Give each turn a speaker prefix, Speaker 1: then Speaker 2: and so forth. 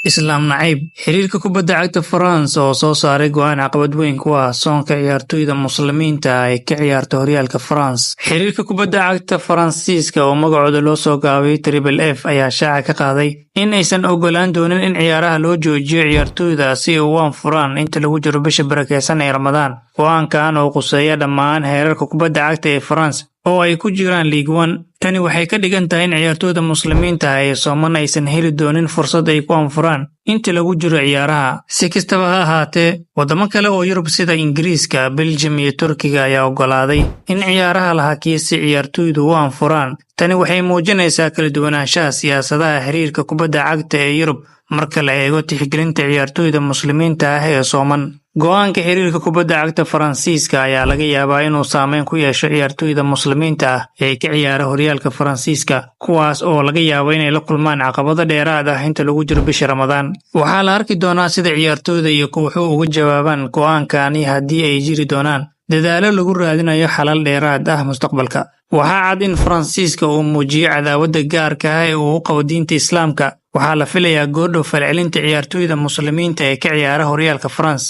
Speaker 1: Islaam nacayb xiriirka kubadda cagta France oo soo saaray go'aan caqabad weyn ku ah soonka ciyaartoyda muslimiinta ah ee ka ciyaarta horyaalka France. Xiriirka kubadda cagta Faransiiska oo magacooda loo soo gaabiyay Triple F ayaa shaaca ka qaaday in aysan ogolaan doonin in ciyaaraha loo joojiyo ciyaartoyda si ay u anfuraan inta lagu jiro bisha barakeysan ee Ramadaan. Go'aankan oo quseeya dhammaan heerarka kubadda cagta ee France oo ay ku jiraan Ligue 1. Tani waxay ka dhigan tahay in ciyaartoyda muslimiinta ah ee sooman aysan heli doonin fursad ay ku anfuraan inta lagu jiro ciyaaraha. Si kastaba ha ahaatee, wadamo kale oo Yurub sida Ingiriiska, Belgium iyo Turkiga ayaa ogolaaday in ciyaaraha la hakiyo si ciyaartoydu u anfuraan. Tani waxay muujinaysaa kala duwanaanshaha siyaasadaha xiriirka kubadda cagta ee Yurub marka la eego tixgelinta ciyaartoyda muslimiinta ah ee sooman. Go'aanka xiriirka kubadda cagta Faransiiska ayaa laga yaabaa inuu saameyn ku yeesho ciyaartoyda muslimiinta ah ee ka ciyaara horyaalka Faransiiska, kuwaas oo laga yaabo inay la kulmaan caqabado dheeraad ah inta lagu jiro bisha Ramadaan. Waxaa la arki doonaa sida ciyaartoyda iyo kooxuhu uga jawaabaan go'aankani haddii ay jiri doonaan dadaalo lagu raadinayo xalal dheeraad ah mustaqbalka. Waxaa cad in Faransiiska uu muujiyo cadaawadda gaarka ah ee uu u qabo diinta Islaamka. Waxaa la filayaa goordhow falcelinta ciyaartoyda muslimiinta ee ka ciyaara horyaalka France.